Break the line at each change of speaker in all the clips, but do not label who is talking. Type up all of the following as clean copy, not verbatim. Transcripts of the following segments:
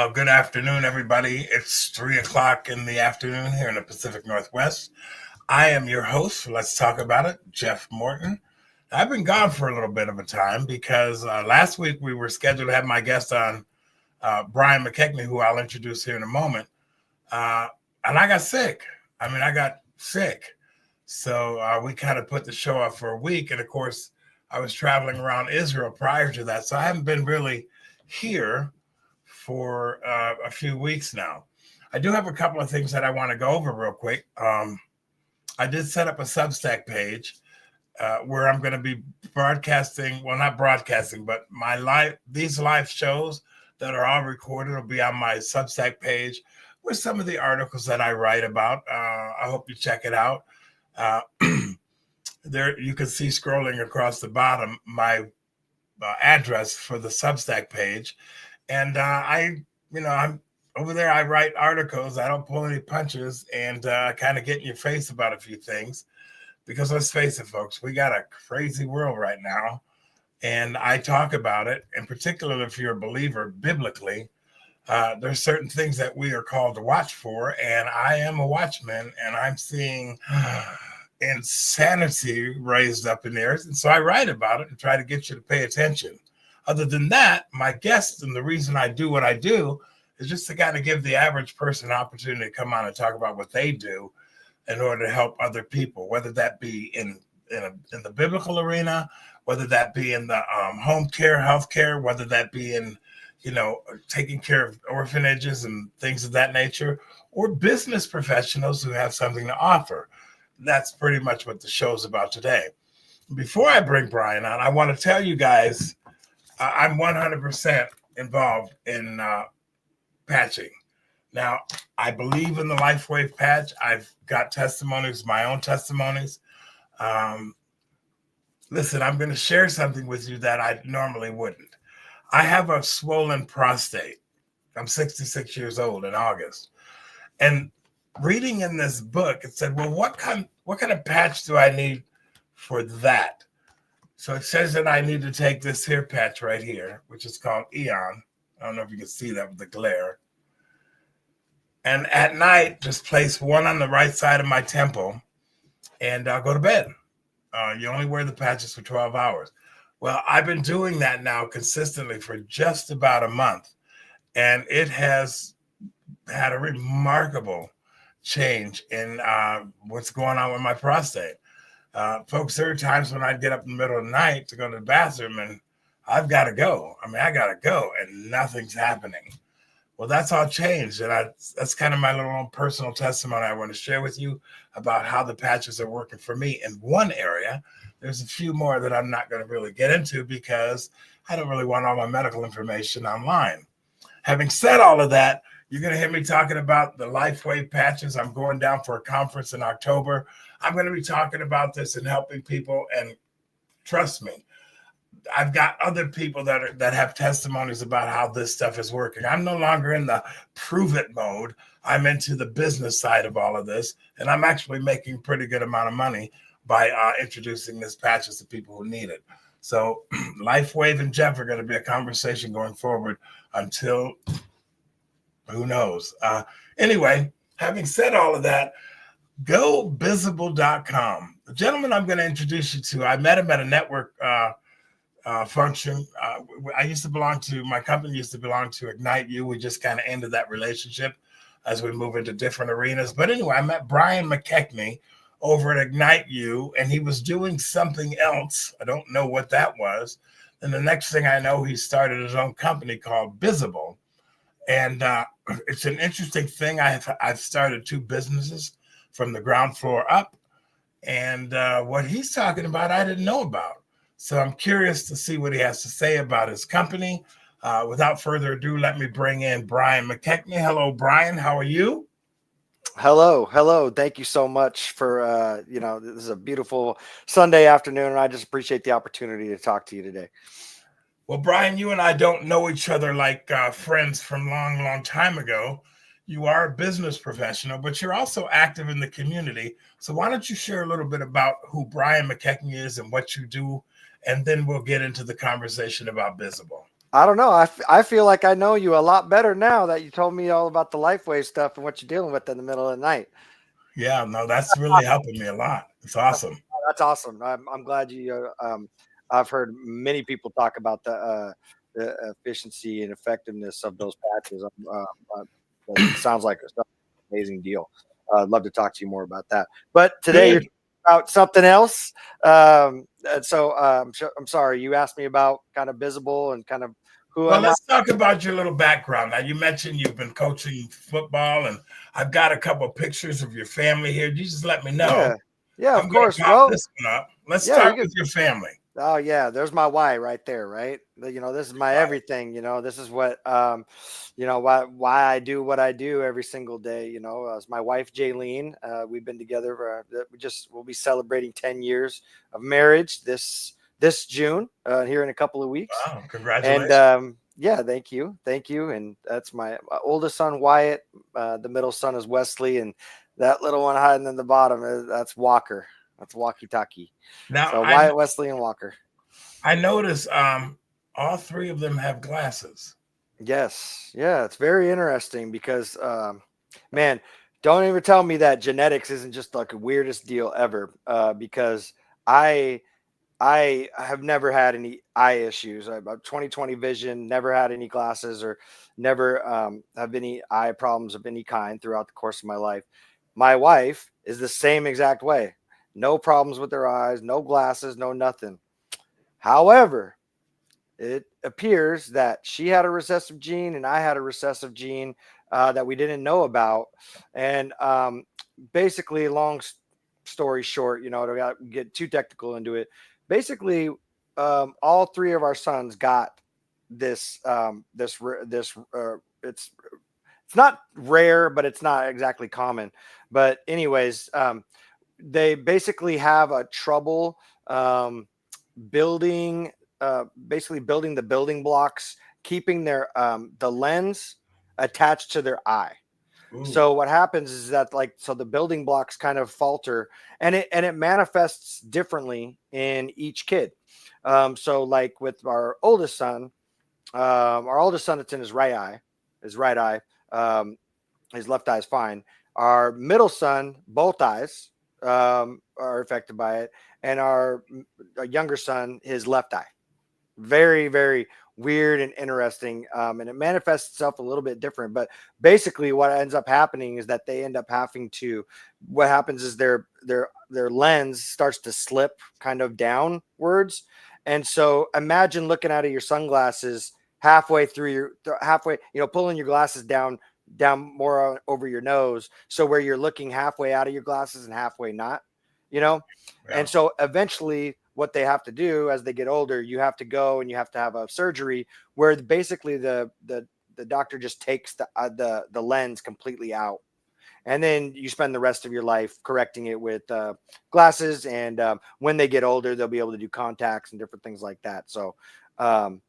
Well, good afternoon, everybody. It's 3 o'clock in the afternoon here in the Pacific Northwest. I am your host for Let's Talk About It, Jeff Morton. I've been gone for a little bit of a time because last week we were scheduled to have my guest on, Brian McKechnie, who I'll introduce here in a moment. Uh, and I got sick. I got sick. So we kind of put the show off for a week. And of course, I was traveling around Israel prior to that. So I haven't been really here for a few weeks now. I do have a couple of things that I want to go over real quick. I did set up a Substack page where I'm going to be broadcasting, well, not broadcasting, but these live shows that are all recorded will be on my Substack page with some of the articles that I write about. I hope you check it out. There you can see scrolling across the bottom my address for the Substack page. And I'm over there. I write articles. I don't pull any punches and kind of get in your face about a few things because let's face it, folks, we got a crazy world right now. And I talk about it, in particular, if you're a believer biblically, there's certain things that we are called to watch for. And I am a watchman and I'm seeing insanity raised up in there. And so I write about it and try to get you to pay attention. Other than that, my guests and the reason I do what I do is just to kind of give the average person an opportunity to come on and talk about what they do in order to help other people, whether that be in the biblical arena, whether that be in the home care, healthcare, whether that be in, taking care of orphanages and things of that nature, or business professionals who have something to offer. That's pretty much what the show's about today. Before I bring Brian on, I want to tell you guys, I'm 100% involved in patching. Now, I believe in the LifeWave patch. I've got testimonies, my own testimonies. Listen, I'm going to share something with you that I normally wouldn't. I have a swollen prostate. I'm 66 years old in August. And reading in this book, it said, well, what kind of patch do I need for that? So it says that I need to take this here patch right here, which is called Eon. I don't know if you can see that with the glare. And at night, just place one on the right side of my temple and I'll go to bed. You only wear the patches for 12 hours. Well, I've been doing that now consistently for just about a month. And it has had a remarkable change in what's going on with my prostate. Folks, there are times when I'd get up in the middle of the night to go to the bathroom and I've got to go. I got to go and nothing's happening. Well, that's all changed. And that's kind of my little personal testimony I want to share with you about how the patches are working for me in one area. There's a few more that I'm not going to really get into because I don't really want all my medical information online. Having said all of that, you're going to hear me talking about the LifeWave patches. I'm going down for a conference in October. I'm going to be talking about this and helping people. And trust me, I've got other people that have testimonies about how this stuff is working. I'm no longer in the prove it mode. I'm into the business side of all of this. And I'm actually making a pretty good amount of money by introducing this patches to people who need it. So LifeWave and Jeff are going to be a conversation going forward until who knows. Anyway, having said all of that, go Bizable.com. The gentleman I'm going to introduce you to, I met him at a network function. My company used to belong to Ignite You. We just kind of ended that relationship as we move into different arenas. But anyway, I met Brian McKechnie over at Ignite You, and he was doing something else. I don't know what that was. And the next thing I know, he started his own company called Bizable. And it's an interesting thing. I've started two businesses from the ground floor up. And what he's talking about, I didn't know about. So I'm curious to see what he has to say about his company. Without further ado, let me bring in Brian McKechnie. Hello, Brian. How are you?
Hello. Thank you so much for, this is a beautiful Sunday afternoon, and I just appreciate the opportunity to talk to you today.
Well, Brian, you and I don't know each other like friends from long time ago. You are a business professional, but you're also active in the community. So why don't you share a little bit about who Brian McKechnie is and what you do, and then we'll get into the conversation about Bizable.
I don't know. I feel like I know you a lot better now that you told me all about the LifeWay stuff and what you're dealing with in the middle of the night.
Yeah, no, that's really helping me a lot. It's awesome.
That's awesome. I'm glad you. I've heard many people talk about the efficiency and effectiveness of those patches. That sounds like an amazing deal. I'd love to talk to you more about that. But today you're
Good.
talking about something else. And so I'm sorry. You asked me about kind of Bizable and kind of who
Well,
am I?
let's talk about your little background. Now, you mentioned you've been coaching football, and I've got a couple of pictures of your family here. You just let me know.
Yeah, yeah,
I'm
of
going to
course.
pop
Well,
this one up. Let's
yeah,
start
you
with
could.
your family.
Oh yeah, there's my why right there, right? This is my
Right.
everything. This is what why I do what I do every single day. As my wife Jaylene, we've been together for we'll be celebrating 10 years of marriage this June here in a couple of weeks,
Wow,
and
congratulations.
yeah, thank you, and that's my oldest son Wyatt, the middle son is Wesley, and that little one hiding in the bottom that's Walker. That's Walkie Talkie.
Now,
So Wyatt, Wesley, and Walker.
I notice all three of them have glasses.
Yes. Yeah. It's very interesting because, man, don't ever tell me that genetics isn't just like the weirdest deal ever. Because I, I have never had any eye issues. I have 20/20 vision, never had any glasses or never have any eye problems of any kind throughout the course of my life. My wife is the same exact way. No problems with her eyes, no glasses, no nothing. However, it appears that she had a recessive gene and I had a recessive gene that we didn't know about. And basically, story short, to get too technical into it, basically, all three of our sons got it's not rare, but it's not exactly common. But anyways, they basically have a trouble building basically building the building blocks, keeping their the lens attached to their eye.
Ooh,
So what happens is that so the building blocks kind of falter, and it manifests differently in each kid. So like with our oldest son, it's in his right eye. His left eye is fine. Our middle son, both eyes are affected by it, and our younger son, his left eye. Very, very weird and interesting. And it manifests itself a little bit different. But basically, what ends up happening is that they end up having to. What happens is their lens starts to slip kind of downwards, and so imagine looking out of your sunglasses halfway through halfway, pulling your glasses down more over your nose, so where you're looking halfway out of your glasses and halfway not, you know.
yeah.
And so eventually what they have to do as they get older, you have to go and you have to have a surgery where basically the doctor just takes the lens completely out, and then you spend the rest of your life correcting it with glasses, and when they get older they'll be able to do contacts and different things like that. So um,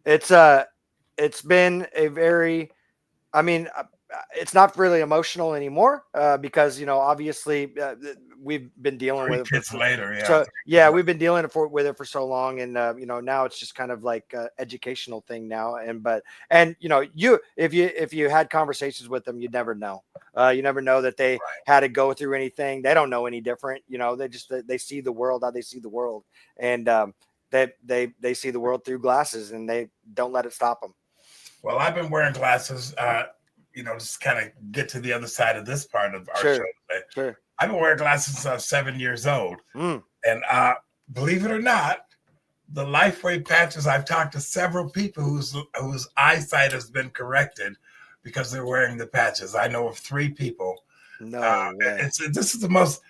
it's it's been a very, I mean, it's not really emotional anymore because obviously we've been dealing
Three
with it
kids later, yeah.
so yeah, we've been dealing with it for so long, and now it's just kind of like educational thing now. And you if you had conversations with them, you'd never know. You never know that they had to go through anything. They don't know any different. They see the world how they see the world, and they see the world through glasses, and they don't let it stop them.
Well, I've been wearing glasses, just kind of get to the other side of this part of our show
Sure,
today.
sure.
I've been wearing glasses since I was 7 years old.
Mm.
And believe it or not, the LifeWay patches, I've talked to several people whose eyesight has been corrected because they're wearing the patches. I know of 3 people.
No way.
This is the most,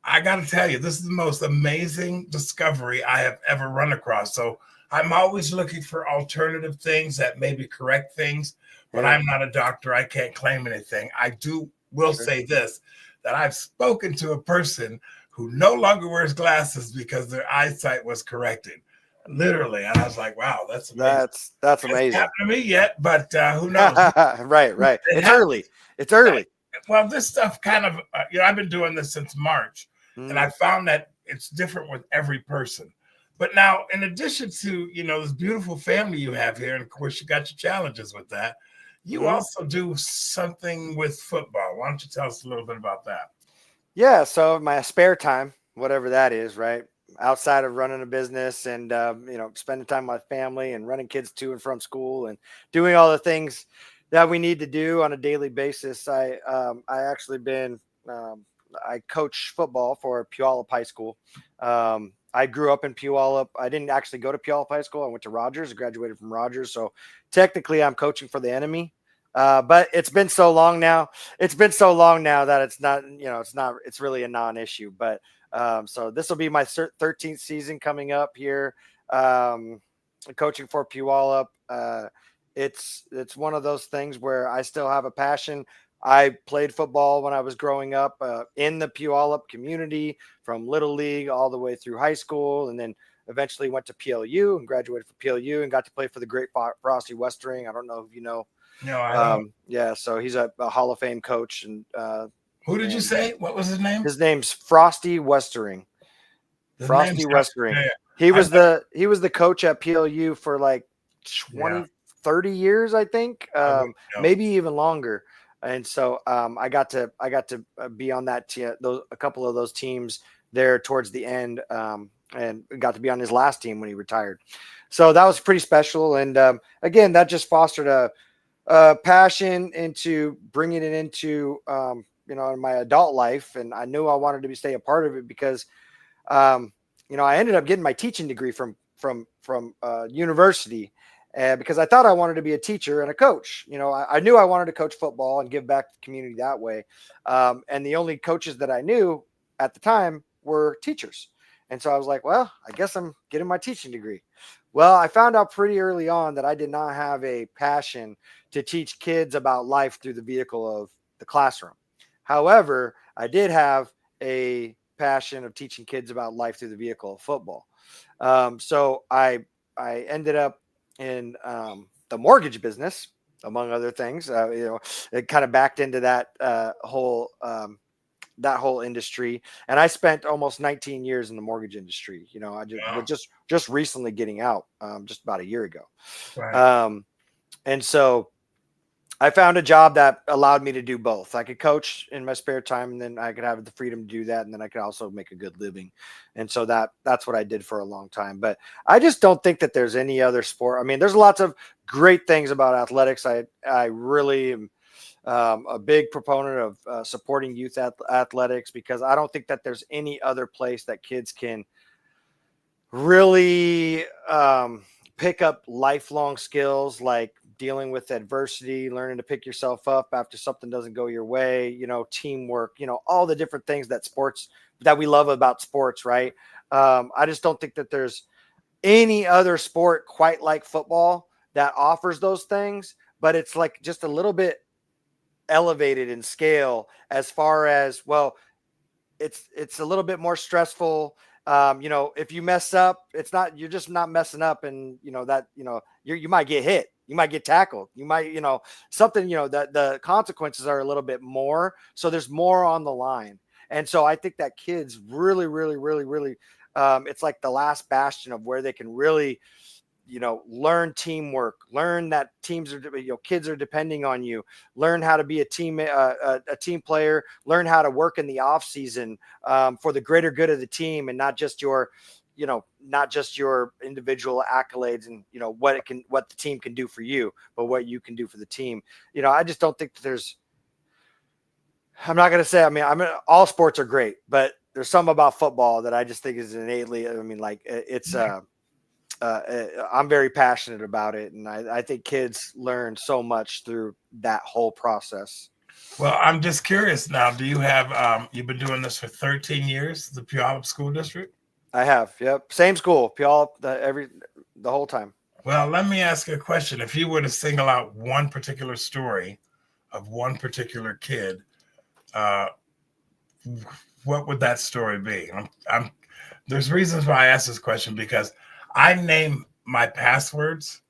I got to tell you, this is the most amazing discovery I have ever run across. So I'm always looking for alternative things that maybe correct things, but
Yeah.
I'm not a doctor. I can't claim anything. Will
Sure.
say this, that I've spoken to a person who no longer wears glasses because their eyesight was corrected. Literally. And I was like, wow, that's amazing.
That's
It hasn't
amazing.
happened to me yet, but who knows?
Right.
It
It's
happens.
early. It's early.
Well, this stuff kind of, I've been doing this since March, and
Mm.
I found that it's different with every person. But now, in addition to, this beautiful family you have here, and of course you got your challenges with that, you
Mhm.
also do something with football. Why don't you tell us a little bit about that?
Yeah, so my spare time, whatever that is, right? Outside of running a business and spending time with my family and running kids to and from school and doing all the things that we need to do on a daily basis, I actually been I coach football for Puyallup High School. I grew up in Puyallup. I didn't actually go to Puyallup High School. I went to Rogers, graduated from Rogers. So technically, I'm coaching for the enemy. But it's been so long now. It's been so long now that it's not, it's really a non-issue. But so this will be my 13th season coming up here, coaching for Puyallup. It's one of those things where I still have a passion. I played football when I was growing up in the Puyallup community, from Little League all the way through high school, and then eventually went to PLU and graduated from PLU and got to play for the great Frosty Westering. I don't know if you know.
No, I don't.
Yeah, so he's a Hall of Fame coach, and
Who did you say? What was his name?
his name's Frosty Westering.
The name
Frosty
sounds
Westering.
familiar.
He
I
was
never,
the coach at PLU for like
yeah,
20, 30 years, I think,
I wouldn't know.
maybe even longer. And so I got to be on that a couple of those teams there towards the end, and got to be on his last team when he retired. So that was pretty special. And again, that just fostered a passion into bringing it into in my adult life, and I knew I wanted to stay a part of it because I ended up getting my teaching degree from university, because I thought I wanted to be a teacher and a coach. I knew I wanted to coach football and give back to the community that way, and the only coaches that I knew at the time were teachers. And so I was like, well, I guess I'm getting my teaching degree. Well, I found out pretty early on that I did not have a passion to teach kids about life through the vehicle of the classroom. However, I did have a passion of teaching kids about life through the vehicle of football. So I ended up in the mortgage business, among other things. It kind of backed into that whole industry, and I spent almost 19 years in the mortgage industry. I
Yeah,
just recently getting out, just about a year ago.
right.
And so I found a job that allowed me to do both. I could coach in my spare time, and then I could have the freedom to do that, and then I could also make a good living. And so that's what I did for a long time. But I just don't think that there's any other sport. I mean, there's lots of great things about athletics. I really am a big proponent of supporting youth athletics, because I don't think that there's any other place that kids can really pick up lifelong skills like dealing with adversity, learning to pick yourself up after something doesn't go your way, teamwork, all the different things that we love about sports, right? I just don't think that there's any other sport quite like football that offers those things, but it's like just a little bit elevated in scale, as far as, well, it's a little bit more stressful. If you mess up, you're just not messing up, and you might get hit, you might get tackled, you might, something, that the consequences are a little bit more. So there's more on the line. And so I think that kids really, really, really, really, it's like the last bastion of where they can really, learn teamwork, learn that kids are depending on you, learn how to be a team player, learn how to work in the off season for the greater good of the team, and not just your individual accolades and what the team can do for you, but what you can do for the team. I just don't think that I'm not going to say, all sports are great, but there's some about football that I just think is innately, I'm very passionate about it, and I think kids learn so much through that whole process.
Well, I'm just curious now. Do you have you've been doing this for 13 years, the Puyallup School District?
I have, yep, same school, Puyallup, the whole time.
Well, let me ask you a question. If you were to single out one particular story of one particular kid, uh, what would that story be? There's reasons why I ask this question, because I name my passwords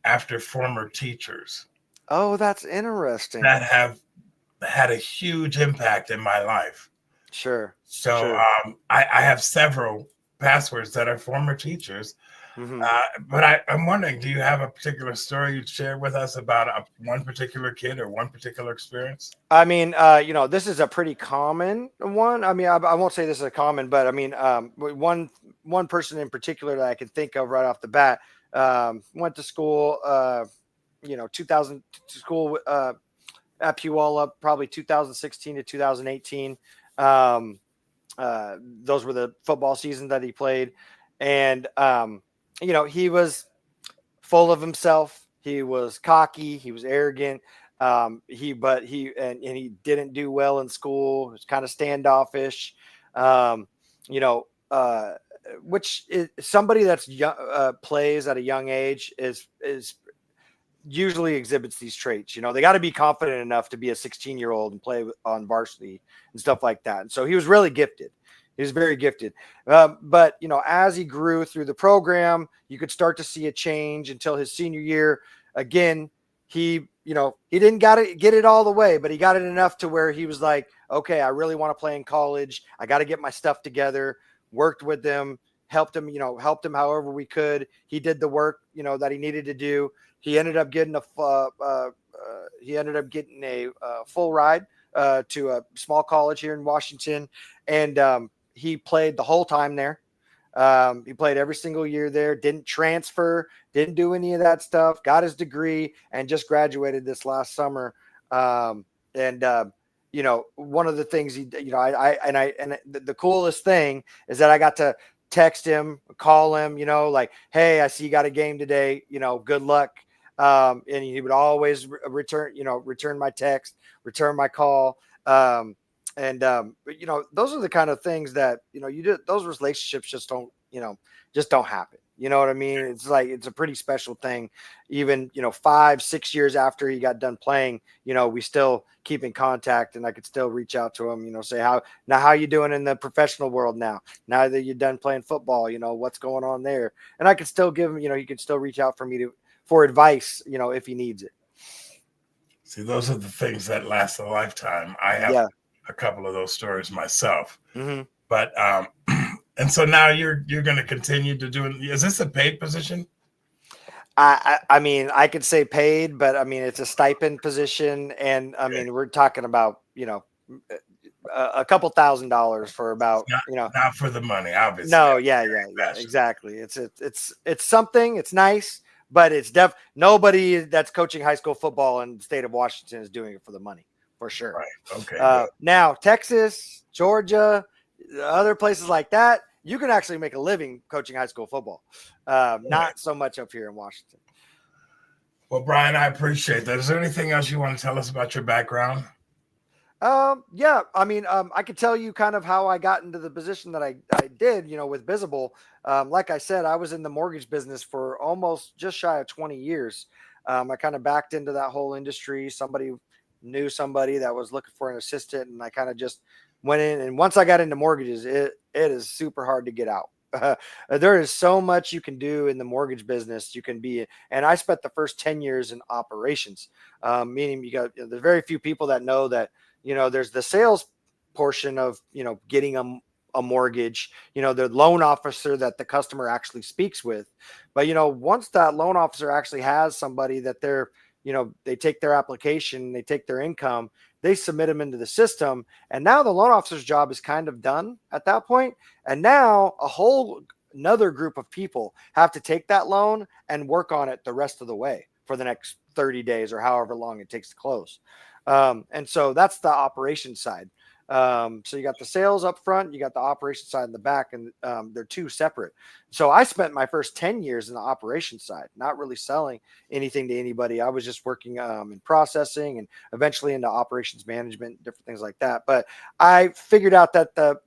after former teachers
Oh, that's interesting.
that have had a huge impact in my life.
Sure,
So
sure.
I have several passwords that are former teachers.
Mm-hmm.
But I'm wondering, do you have a particular story you'd share with us about one particular kid or one particular experience?
I mean, this is a pretty common one. I mean, I won't say this is a common, but I mean, one person in particular that I can think of right off the bat went to school, 2000 to school at Puyallup, probably 2016 to 2018. Um, those were the football seasons that he played, and he was full of himself. He was cocky. He was arrogant. He didn't do well in school. He was kind of standoffish. Um, you know, uh, which is somebody that's young, plays at a young age is usually exhibits these traits. They got to be confident enough to be a 16-year-old and play on varsity and stuff like that. And so he was really gifted. He was very gifted. But as he grew through the program, you could start to see a change until his senior year. Again, he didn't get it all the way, but he got it enough to where he was like, okay, I really want to play in college. I got to get my stuff together. Worked with them, helped him however we could. He did the work, that he needed to do. He ended up getting a full ride to a small college here in Washington, and he played the whole time there. He played every single year there, didn't transfer, didn't do any of that stuff, got his degree, and just graduated this last summer. One of the things the coolest thing is that I got to text him, call him, like, hey, I see you got a game today, good luck. And he would always return my text, return my call. Those are the kind of things that, you do. Those relationships just don't happen. You know what I mean? It's like, it's a pretty special thing. Even, 5-6 years after he got done playing, we still keep in contact, and I could still reach out to him, say, how you doing in the professional world now that you're done playing football, what's going on there? And I could still give him, he could still reach out for advice, if he needs it.
See, those are the things that last a lifetime. I have a couple of those stories myself.
Mm-hmm.
But and so now you're going to continue to do it. Is this a paid position?
I mean, I could say paid, but I mean, it's a stipend position. And I mean, we're talking about, a couple $1,000s for about,
not for the money, obviously.
No. Yeah, exactly. It's something, it's nice, but it's nobody that's coaching high school football in the state of Washington is doing it for the money, for sure.
Right. Okay.
Now, Texas, Georgia, other places like that, you can actually make a living coaching high schoul football. Not so much up here in Washington.
Well, Brian, I appreciate that. Is there anything else you want to tell us about your background?
Yeah, I mean, I could tell you kind of how I got into the position that I did, with Bizable. Like I said, I was in the mortgage business for almost just shy of 20 years. I kind of backed into that whole industry. Somebody knew somebody that was looking for an assistant, and I kind of just went in. And once I got into mortgages, it is super hard to get out. There is so much you can do in the mortgage business. You can be, and I spent the first 10 years in operations, meaning there's very few people that know that, there's the sales portion of, getting a mortgage, the loan officer that the customer actually speaks with. But, once that loan officer actually has somebody that they're, they take their application, they take their income, they submit them into the system. And now the loan officer's job is kind of done at that point. And now another group of people have to take that loan and work on it the rest of the way for the next 30 days or however long it takes to close. And so that's the operation side. So you got the sales up front, you got the operation side in the back, and they're two separate. So I spent my first 10 years in the operation side, not really selling anything to anybody. I was just working in processing and eventually into operations management, different things like that. But I figured out that the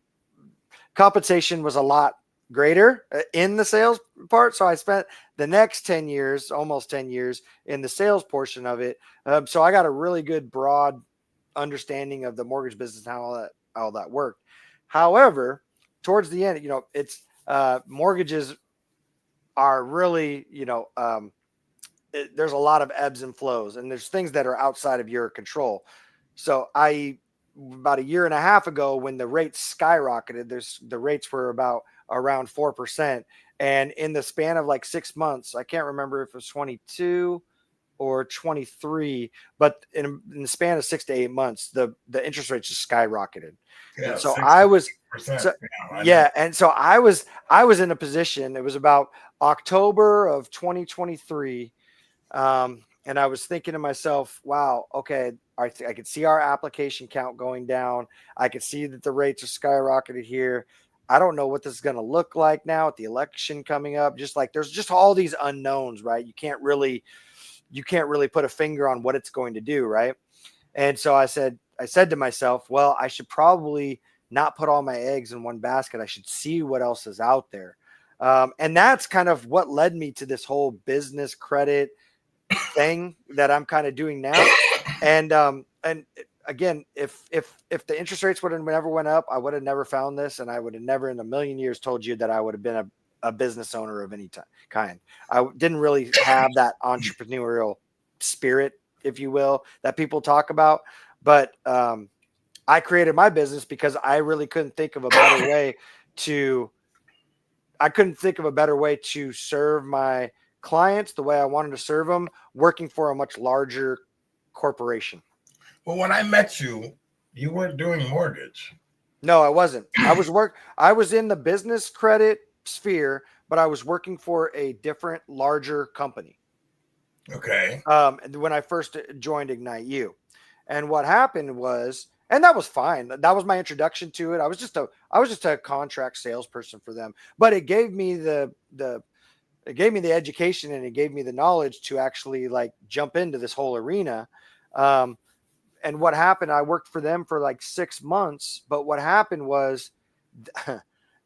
compensation was a lot greater in the sales part. So I spent the next 10 years, almost 10 years in the sales portion of it. So I got a really good broad understanding of the mortgage business and how all that worked. However, towards the end, it's mortgages are really, there's a lot of ebbs and flows, and there's things that are outside of your control. So about a year and a half ago, when the rates skyrocketed, the rates were about around 4%. And in the span of like 6 months, I can't remember if it was 22 or 23, but in the span of 6 to 8 months, the interest rates just skyrocketed.
Yeah,
And so I was,
60%.
so,
I know.
and so I was in a position, it was about October of 2023. And I was thinking to myself, wow, okay, I could see our application count going down. I could see that the rates are skyrocketed here. I don't know what this is going to look like now with the election coming up. Just like there's just all these unknowns, right? You can't really put a finger on what it's going to do, right? And so I said to myself, well, I should probably not put all my eggs in one basket. I should see what else is out there. And that's kind of what led me to this whole business credit thing that I'm kind of doing now. And again, if the interest rates would have never went up, I would have never found this, and I would have never in a million years told you that I would have been a business owner of any kind. I didn't really have that entrepreneurial spirit, if you will, that people talk about. But I created my business because I really couldn't think of a better way to serve my clients the way I wanted to serve them, working for a much larger corporation.
Well, when I met you, you weren't doing mortgage.
No, I wasn't. I was in the business credit sphere, but I was working for a different, larger company.
Okay.
When I first joined Ignite U. And what happened was, and that was fine. That was my introduction to it. I was just a contract salesperson for them, but it gave me the education, and it gave me the knowledge to actually like jump into this whole arena. And what happened, I worked for them for like 6 months, but what happened was,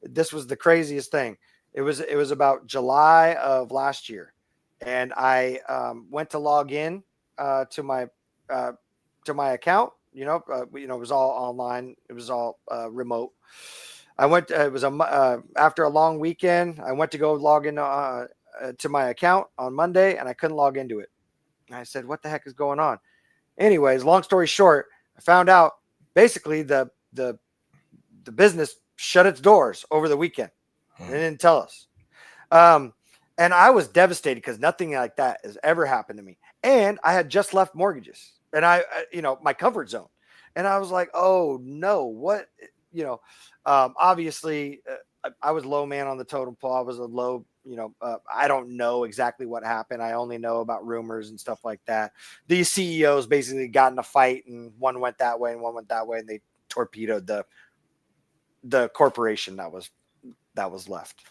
this was the craziest thing. It was about July of last year. And I went to log in to my account. It was all online. It was all remote. I went. It was after a long weekend. I went to go log in to my account on Monday, and I couldn't log into it. And I said, "What the heck is going on?" Anyways, long story short, I found out basically the business shut its doors over the weekend. They didn't tell us. And I was devastated because nothing like that has ever happened to me. And I had just left mortgages, and my comfort zone. And I was like, oh no, what, obviously I was low man on the totem pole. I was a low, I don't know exactly what happened. I only know about rumors and stuff like that. These CEOs basically got in a fight, and one went that way and one went that way, and they torpedoed the corporation that was left.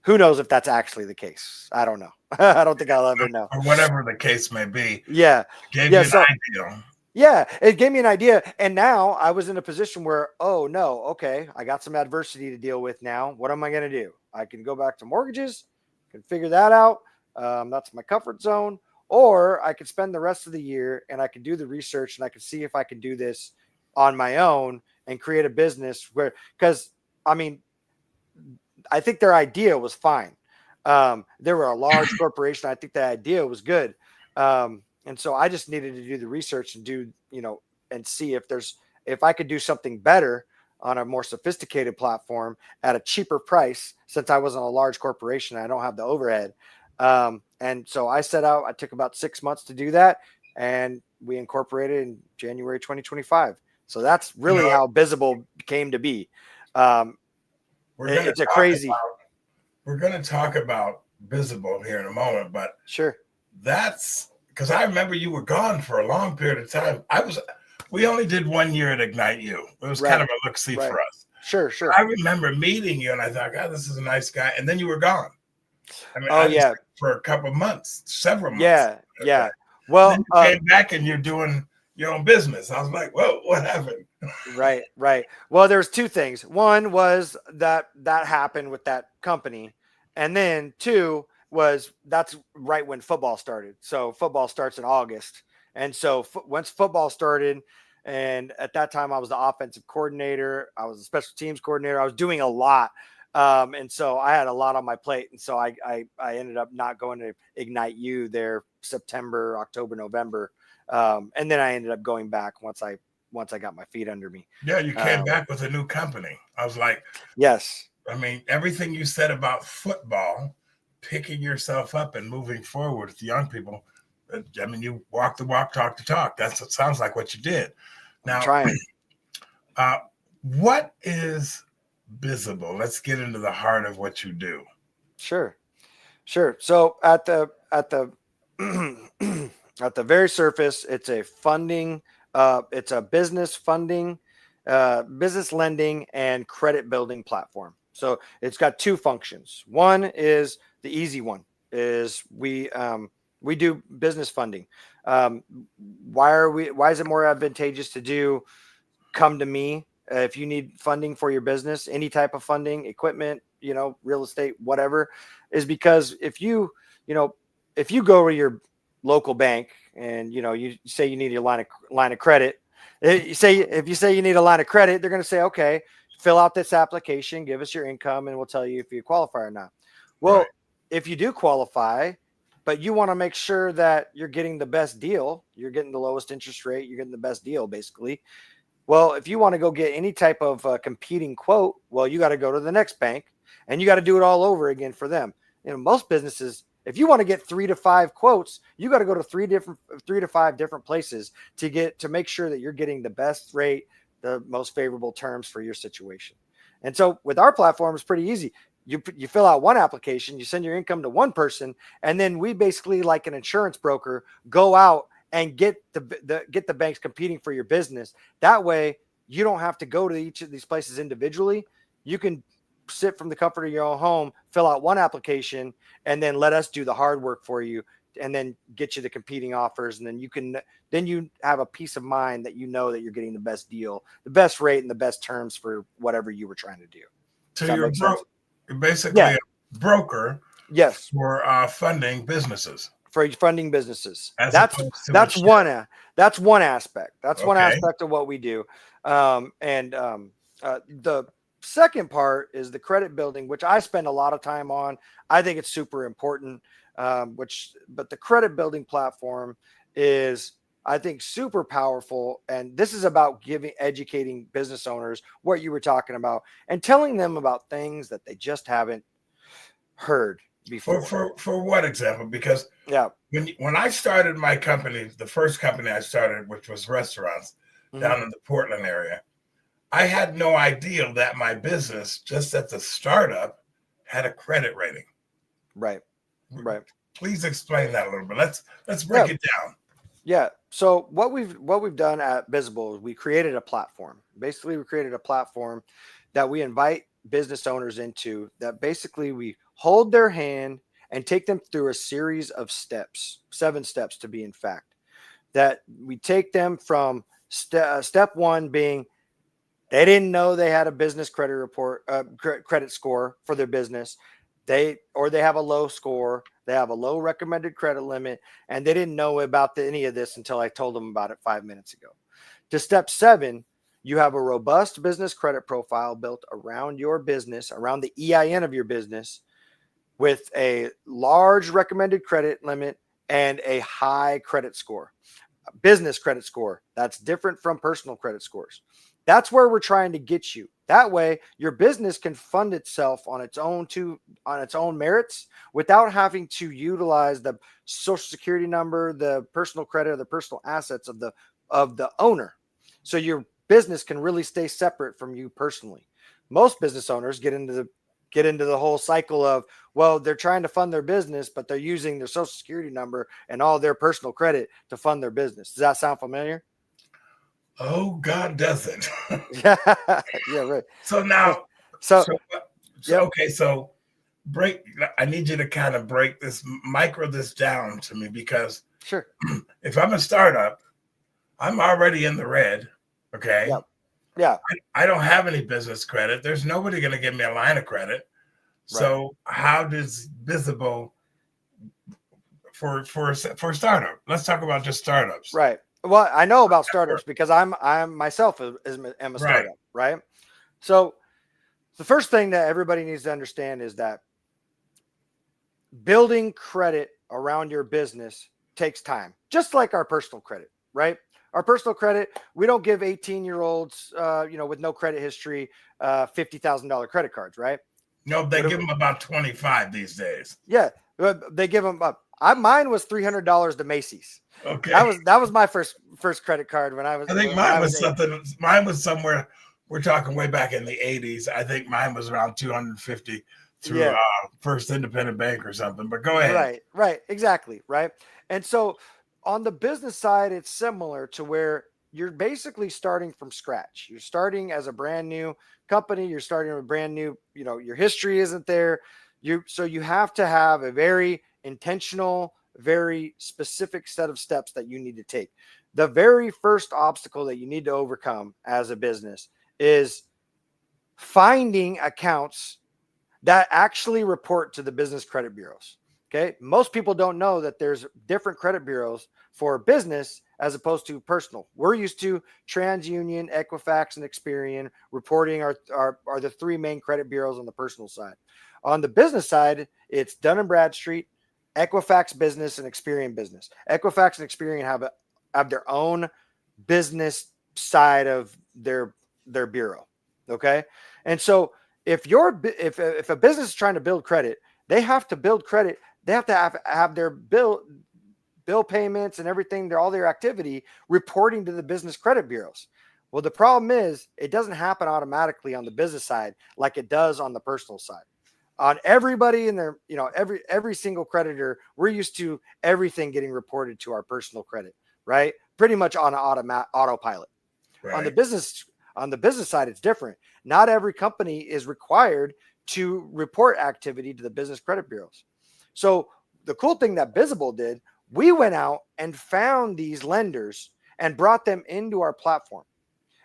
Who knows if that's actually the case? I don't know. I don't think I'll ever know.
Or whatever the case may be.
Yeah.
Gave you an idea.
Yeah, it gave me an idea. And now I was in a position where, oh no, okay, I got some adversity to deal with now. What am I going to do? I can go back to mortgages, can figure that out. That's my comfort zone. Or I could spend the rest of the year and I could do the research, and I could see if I could do this on my own and create a business because I think their idea was fine. They were a large corporation. I think the idea was good. And so I just needed to do the research and and see if I could do something better on a more sophisticated platform at a cheaper price, since I wasn't a large corporation. I don't have the overhead. And so I set out, I took about 6 months to do that, and we incorporated in January 2025. So that's really how Bizable came to be. It's a crazy.
We're going to talk about Bizable here in a moment, but
sure.
That's because I remember you were gone for a long period of time. We only did 1 year at Ignite U. It was kind of a look-see for us.
Sure.
I remember meeting you, and I thought, God, this is a nice guy. And then you were gone. For a couple of months, several months.
Yeah. Well,
then you came back and you're doing your own business. I was like, whoa, what happened?
Right. Well, there's two things. One was that happened with that company. And then two was that's right when football started. So football starts in August. And so once football started, and at that time I was the offensive coordinator, I was a special teams coordinator, I was doing a lot. And so I had a lot on my plate. And so I ended up not going to Ignite U there September, October, November. And then I ended up going back once I got my feet under me.
Yeah, you came back with a new company. I was like,
yes.
I mean, everything you said about football, picking yourself up and moving forward with young people. I mean, you walk the walk, talk the talk. That's what sounds like what you did.
I'm
Now,
trying.
what is Bizable? Let's get into the heart of what you do.
Sure. So at the at the very surface, it's a funding. It's a business funding, business lending, and credit building platform. So it's got two functions. One is the easy one. Is we do business funding. Why is it more advantageous to do? Come to me if you need funding for your business, any type of funding, equipment, real estate, whatever, is because if you go to your local bank and you say you need your line of credit, if you say you need a line of credit, they're going to say, okay, fill out this application, give us your income, and we'll tell you if you qualify or not. Well,
Right.
if you do qualify, but you want to make sure that you're getting the best deal, you're getting the lowest interest rate, you're getting the best deal, basically. Well, if you want to go get any type of competing quote, well, you got to go to the next bank and you got to do it all over again for them. Most businesses, if you want to get 3 to 5 quotes, you got to go to 3 to 5 different places to make sure that you're getting the best rate, the most favorable terms for your situation. And so with our platform, it's pretty easy. You fill out one application, you send your income to one person, and then we basically, like an insurance broker, go out and get the banks competing for your business. That way, you don't have to go to each of these places individually. You can sit from the comfort of your own home, fill out one application, and then let us do the hard work for you, and then get you the competing offers. And then you have a peace of mind that that you're getting the best deal, the best rate, and the best terms for whatever you were trying to do.
So you're basically a broker.
Yes.
For funding businesses.
For funding businesses.
That's
one aspect. That's one aspect of what we do. The second part is the credit building, which I spend a lot of time on. I think it's super important. But the credit building platform is, I think, super powerful. And this is about educating business owners what you were talking about and telling them about things that they just haven't heard before.
For what example? Because when I started my company, the first company I started, which was restaurants down in the Portland area, I had no idea that my business, just at the startup, had a credit rating.
Right.
Please explain that a little bit. Let's break it down.
Yeah. So what we've done at Bizable is we created a platform. Basically, we created a platform that we invite business owners into, that basically we hold their hand and take them through a series of steps, 7 steps to be in fact, that we take them from step 1 being they didn't know they had a business credit score for their business. They have a low score. They have a low recommended credit limit, and they didn't know about any of this until I told them about it 5 minutes ago. To step 7, you have a robust business credit profile built around your business, around the EIN of your business, with a large recommended credit limit and a high credit score, a business credit score. That's different from personal credit scores. That's where we're trying to get you. That way, your business can fund itself on its own merits without having to utilize the social security number, the personal credit, or the personal assets of the owner. So your business can really stay separate from you personally. Most business owners get into the whole cycle of, well, they're trying to fund their business, but they're using their social security number and all their personal credit to fund their business. Does that sound familiar?
Oh, God, does it?
Yeah, right.
So now, okay, so I need you to kind of micro this down to me, because
sure,
if I'm a startup, I'm already in the red. Okay.
Yeah.
I don't have any business credit. There's nobody going to give me a line of credit. Right. So how does Bizable for startup? Let's talk about just startups.
Right. Well, I know about startups because I'm myself am a startup, right? So the first thing that everybody needs to understand is that building credit around your business takes time, just like our personal credit, right? Our personal credit, we don't give 18-year-olds, with no credit history, $50,000 credit cards, right?
No, they give them about 25 these days.
Yeah, they give them up. Mine was $300 to Macy's.
Okay.
That was my first credit card when I was.
I think mine was something. Mine was somewhere. We're talking way back in the 80s. I think mine was around 250 through First Independent Bank or something. But go ahead.
Right, exactly, right. And so on the business side, it's similar to where you're basically starting from scratch. You're starting as a brand new company. You're starting with brand new. Your history isn't there. So you have to have a very intentional, very specific set of steps that you need to take. The very first obstacle that you need to overcome as a business is finding accounts that actually report to the business credit bureaus. Okay. Most people don't know that there's different credit bureaus for business as opposed to personal. We're used to TransUnion, Equifax, and Experian reporting are the three main credit bureaus on the personal side. On the business side, it's Dun & Bradstreet, Equifax Business, and Experian Business. Equifax and Experian have their own business side of their bureau. Okay. And so if a business is trying to build credit, they have to build credit. They have to have their bill payments and everything, all their activity reporting to the business credit bureaus. Well, the problem is it doesn't happen automatically on the business side like it does on the personal side. On everybody in their, every single creditor, we're used to everything getting reported to our personal credit, right? Pretty much on autopilot. Right. On the business side, it's different. Not every company is required to report activity to the business credit bureaus. So the cool thing that Bizable did, we went out and found these lenders and brought them into our platform.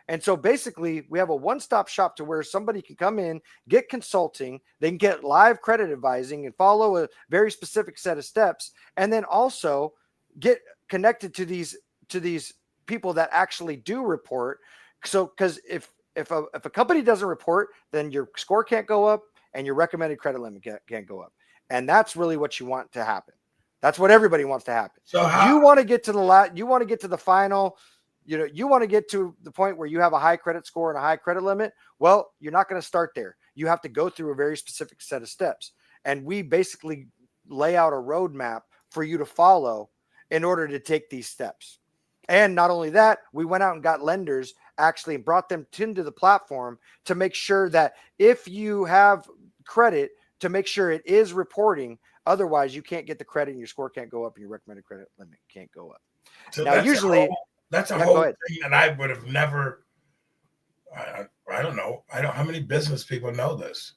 And so basically we have a one-stop shop to where somebody can come in, get consulting, they can get live credit advising and follow a very specific set of steps, and then also get connected to these people that actually do report. So, because if a company doesn't report, then your score can't go up and your recommended credit limit can't go up. And that's really what you want to happen. That's what everybody wants to happen. So you want to get to the final, you want to get to the point where you have a high credit score and a high credit limit. Well, you're not going to start there. You have to go through a very specific set of steps. And we basically lay out a roadmap for you to follow in order to take these steps. And not only that, we went out and got lenders actually and brought them into the platform to make sure that if you have credit, to make sure it is reporting. Otherwise, you can't get the credit and your score can't go up and your recommended credit limit can't go up.
So now, that's a whole thing that I would have never, I don't know. How many business people know this?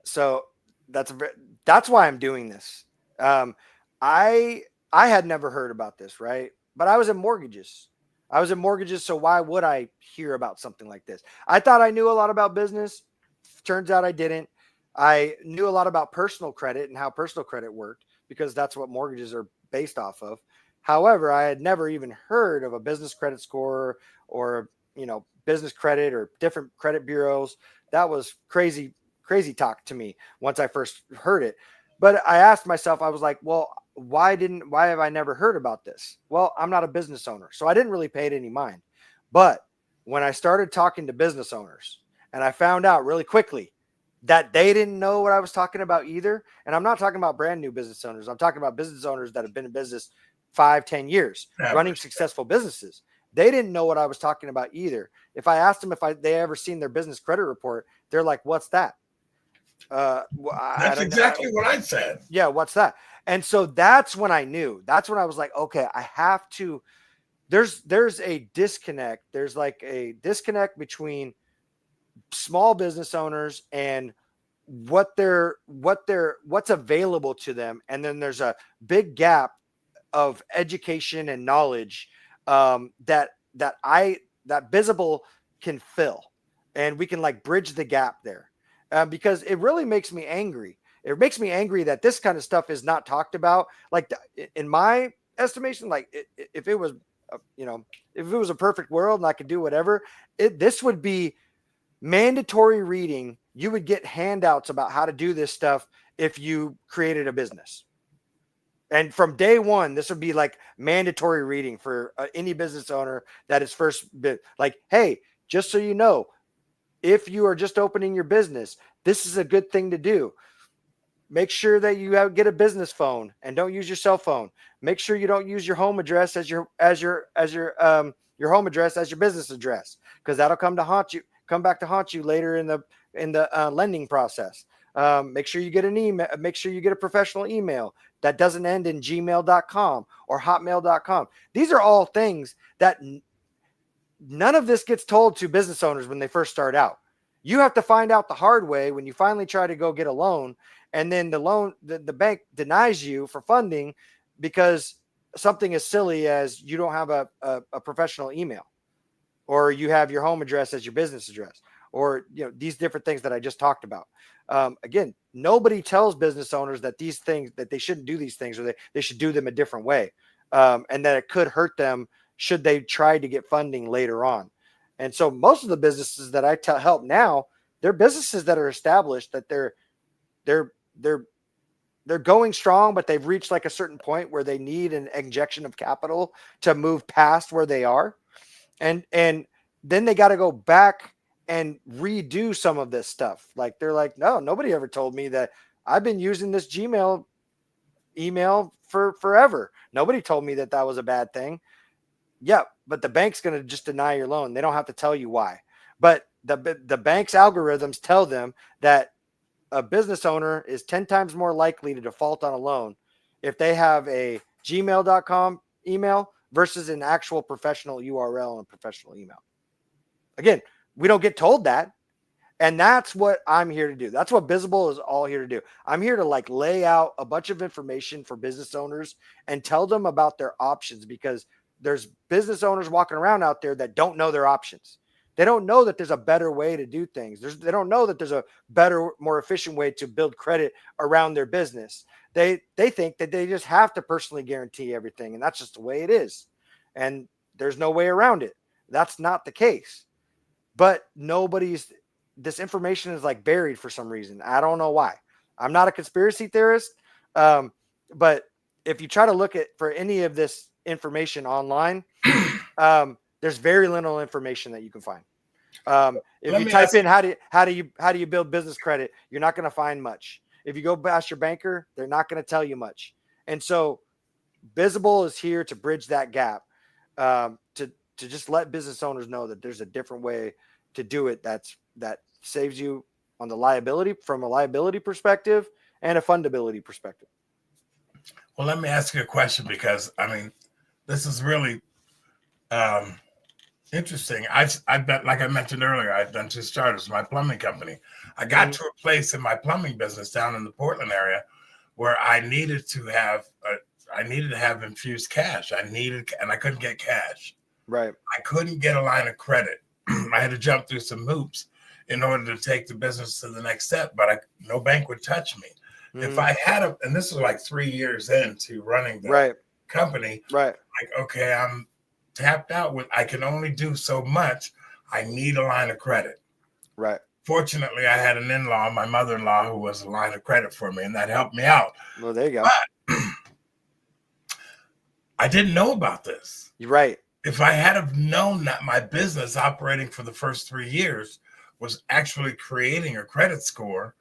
So that's why I'm doing this. I had never heard about this, right? But I was in mortgages. So why would I hear about something like this? I thought I knew a lot about business. Turns out I didn't. I knew a lot about personal credit and how personal credit worked because that's what mortgages are based off of. However, I had never even heard of a business credit score or, business credit or different credit bureaus. That was crazy talk to me once I first heard it. But I asked myself, I was like, well, why have I never heard about this? Well, I'm not a business owner, so I didn't really pay it any mind. But when I started talking to business owners and I found out really quickly that they didn't know what I was talking about either. And I'm not talking about brand new business owners. I'm talking about business owners that have been in business 5-10 years, running successful businesses. They didn't know what I was talking about either. If I asked them if they ever seen their business credit report, they're like, what's that?
That's exactly what I said.
Yeah, what's that? And so that's when I knew. That's when I was like, okay, I have to. There's a disconnect. There's like a disconnect between small business owners and what's available to them, and then there's a big gap of education and knowledge that Bizable can fill, and we can like bridge the gap there. Because it really makes me angry. It makes me angry that this kind of stuff is not talked about. Like in my estimation, like if it was, if it was a perfect world and I could do whatever, this would be mandatory reading. You would get handouts about how to do this stuff if you created a business. And from day one, this would be like mandatory reading for any business owner that is first like, hey, just so you know, if you are just opening your business, this is a good thing to do. Make sure that you get a business phone and don't use your cell phone. Make sure you don't use your home address as your home address as your business address, because that'll come back to haunt you later in the lending process. Make sure you get an email. Make sure you get a professional email that doesn't end in gmail.com or hotmail.com. These are all things that none of this gets told to business owners when they first start out. You have to find out the hard way when you finally try to go get a loan, and then the bank denies you for funding because something as silly as you don't have a professional email, or you have your home address as your business address, or these different things that I just talked about. Again, nobody tells business owners that they shouldn't do these things, or they should do them a different way, and that it could hurt them should they try to get funding later on. And so most of the businesses that I help now, they're businesses that are established, that they're going strong, but they've reached like a certain point where they need an injection of capital to move past where they are. And then they got to go back and redo some of this stuff. Like they're like, no, nobody ever told me that. I've been using this Gmail email for forever. Nobody told me that was a bad thing. Yeah, but the bank's going to just deny your loan. They don't have to tell you why. But the bank's algorithms tell them that a business owner is 10 times more likely to default on a loan if they have a gmail.com email versus an actual professional URL and professional email. Again, we don't get told that. And that's what I'm here to do. That's what Bizable is all here to do. I'm here to like lay out a bunch of information for business owners and tell them about their options, because there's business owners walking around out there that don't know their options. They don't know that there's a better way to do things. They don't know that there's a better, more efficient way to build credit around their business. They think that they just have to personally guarantee everything, and that's just the way it is. And there's no way around it. That's not the case. But this information is like buried for some reason. I don't know why. I'm not a conspiracy theorist. But if you try to look for any of this information online, there's very little information that you can find. If you type in how do you build business credit, you're not going to find much. If you go ask your banker, they're not going to tell you much. And so Bizable is here to bridge that gap, to just let business owners know that there's a different way to do it that saves you on the liability, from a liability perspective and a fundability perspective.
Well, let me ask you a question, because I mean, this is really interesting. I've been, like I mentioned earlier, I've done 2 startups, my plumbing company. I got to a place in my plumbing business down in the Portland area where I needed to have infused cash. And I couldn't get cash.
Right.
I couldn't get a line of credit. I had to jump through some hoops in order to take the business to the next step, but no bank would touch me. If I had and this was like 3 years into running the company,
right?
Like, okay, I'm tapped out. I can only do so much. I need a line of credit.
Right.
Fortunately, I had an in-law, my mother-in-law, who was a line of credit for me, and that helped me out.
Well, there you go.
But I didn't know about this.
You're right.
If I had have known that my business operating for the first 3 years was actually creating a credit score,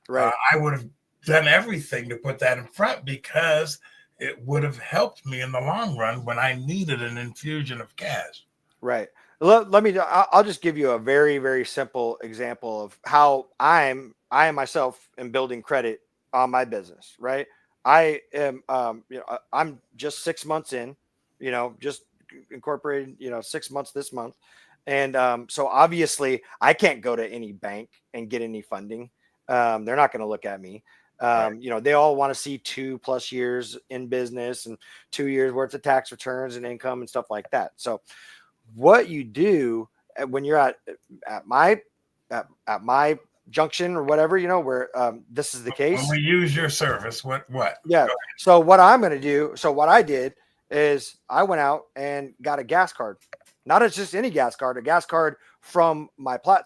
right,
I would have done everything to put that in front, because it would have helped me in the long run when I needed an infusion of cash.
Right. I'll just give you a very, very simple example of how I myself am building credit on my business. Right. I am, I'm just 6 months in, just incorporated, 6 months this month. And so obviously I can't go to any bank and get any funding. They're not going to look at me. They all want to see 2+ years in business and 2 years worth of tax returns and income and stuff like that. So what you do when you're at my junction or whatever, where this is the case.
When we use your service, what?
Yeah. So what I'm going to do. So what I did is I went out and got a gas card, not as just any gas card, a gas card from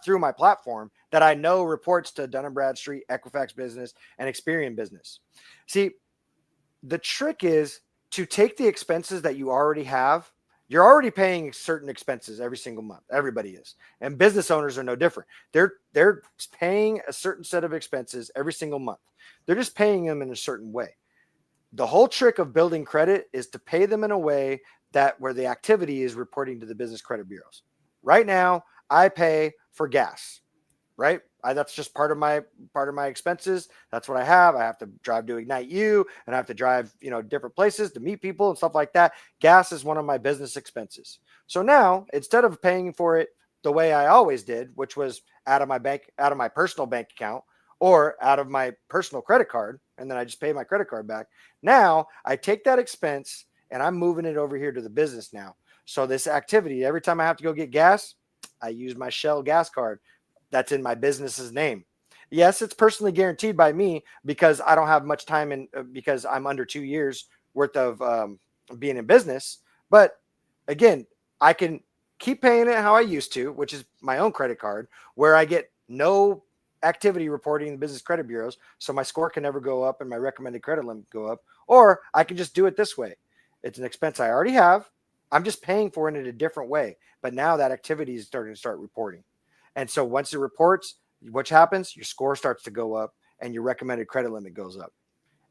through my platform that I know reports to Dun & Bradstreet, Equifax Business, and Experian Business. See, the trick is to take the expenses that you already have You're already paying certain expenses every single month. Everybody is. And business owners are no different. They're paying a certain set of expenses every single month. They're just paying them in a certain way. The whole trick of building credit is to pay them in a way that where the activity is reporting to the business credit bureaus. Right now, I pay for gas, right? That's just part of my expenses. That's what I have. I have to drive to Ignite You, and I have to drive, different places to meet people and stuff like that. Gas is one of my business expenses. So now, instead of paying for it the way I always did, which was out of my personal bank account or out of my personal credit card, and then I just pay my credit card back. Now I take that expense and I'm moving it over here to the business now. So this activity, every time I have to go get gas, I use my Shell gas card that's in my business's name. Yes, it's personally guaranteed by me because I don't have much time because I'm under 2 years worth of being in business. But again, I can keep paying it how I used to, which is my own credit card, where I get no activity reporting in the business credit bureaus. So my score can never go up and my recommended credit limit go up. Or I can just do it this way. It's an expense I already have. I'm just paying for it in a different way. But now that activity is starting to start reporting. And so once it reports, what happens? Your score starts to go up and your recommended credit limit goes up.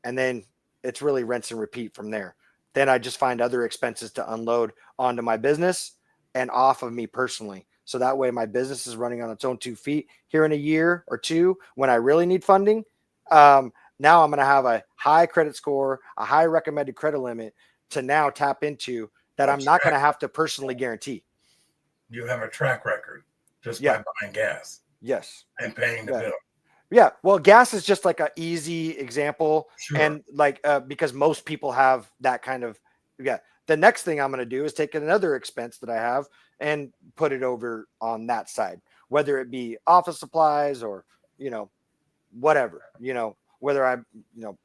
And then it's really rinse and repeat from there. Then I just find other expenses to unload onto my business and off of me personally. So that way my business is running on its own 2 feet here in a year or two when I really need funding. Now I'm going to have a high credit score, a high recommended credit limit to now tap into that I'm not going to have to personally guarantee.
You have a track record just
Yeah.
by buying gas.
Yes.
And paying the bill.
Yeah. Well, gas is just like an easy example.
Sure.
And because most people have that kind of, the next thing I'm going to do is take another expense that I have and put it over on that side, whether it be office supplies or, whatever, whether I,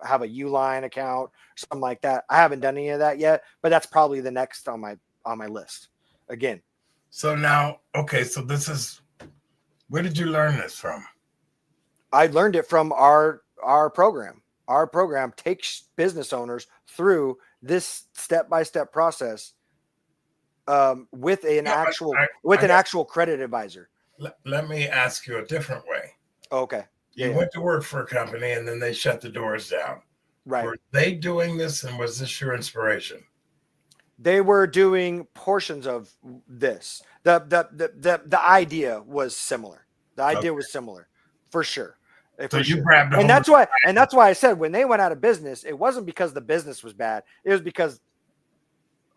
have a Uline account, something like that. I haven't done any of that yet, but that's probably the next on my list again.
So now, okay. So where did you learn this from?
I learned it from our program. Our program takes business owners through this step-by-step process with an actual credit advisor.
Let me ask you a different way.
Okay.
You went to work for a company and then they shut the doors down.
Right.
Were they doing this, and was this your inspiration?
They were doing portions of this. The idea was similar. The idea was similar, for sure.
So you grabbed
and that's why I said when they went out of business, it wasn't because the business was bad. It was because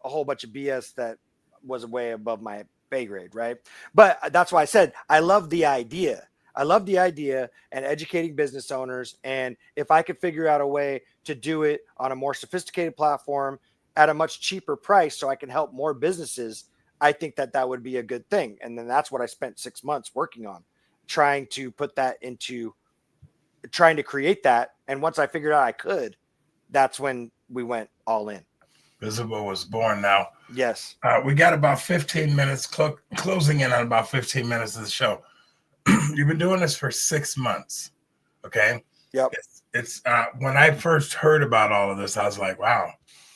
a whole bunch of BS that was way above my pay grade, right? But that's why I said I love the idea. I love the idea and educating business owners. And if I could figure out a way to do it on a more sophisticated platform at a much cheaper price so I can help more businesses, I think that would be a good thing. And then that's what I spent 6 months working on, trying to create that. And once I figured out I could, that's when we went all in.
Bizable was born now.
Yes.
We got about 15 minutes, closing in on about 15 minutes of the show. You've been doing this for 6 months. Okay.
Yep.
It's when I first heard about all of this, I was like, wow,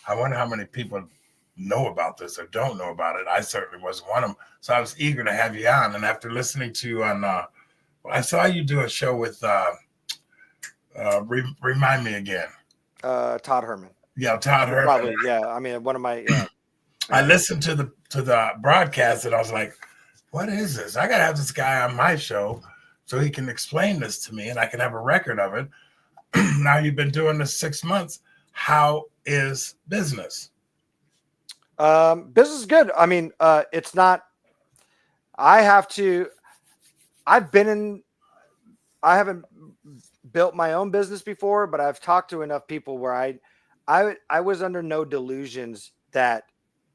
I wonder how many people know about this or don't know about it. I certainly wasn't one of them. So I was eager to have you on. And after listening to you on, I saw you do a show with, remind me again.
Todd Herman.
Yeah, Todd Herman.
Probably, yeah. I mean, one of my.
I listened to the broadcast and I was like, what is this? I got to have this guy on my show so he can explain this to me and I can have a record of it. Now you've been doing this 6 months. How is business?
Business is good. I mean, it's not. I haven't built my own business before, but I've talked to enough people where I was under no delusions that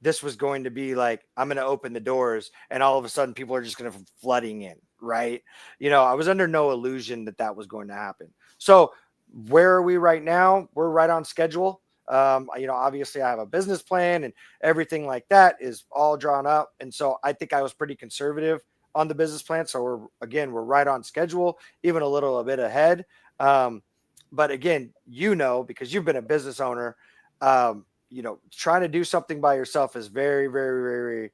this was going to be like, I'm going to open the doors and all of a sudden people are just going to flooding in. Right. I was under no illusion that was going to happen. So where are we right now? We're right on schedule. Obviously I have a business plan and everything like that is all drawn up. And so I think I was pretty conservative on the business plan. So we're right on schedule, even a little bit ahead. But again, because you've been a business owner, trying to do something by yourself is very, very, very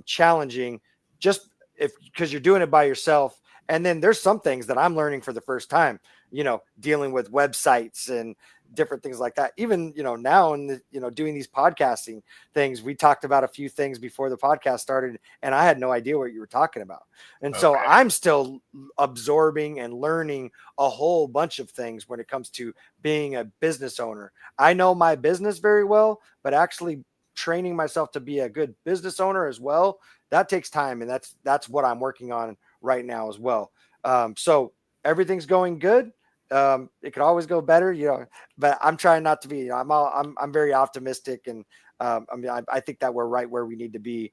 challenging, just because you're doing it by yourself. And then there's some things that I'm learning for the first time, dealing with websites and different things like that. Even, now in the, doing these podcasting things, we talked about a few things before the podcast started and I had no idea what you were talking about. And so I'm still absorbing and learning a whole bunch of things when it comes to being a business owner. I know my business very well, but actually training myself to be a good business owner as well, that takes time. And that's what I'm working on right now as well. So everything's going good. It could always go better, but I'm trying not to be, I'm very optimistic. And I think that we're right where we need to be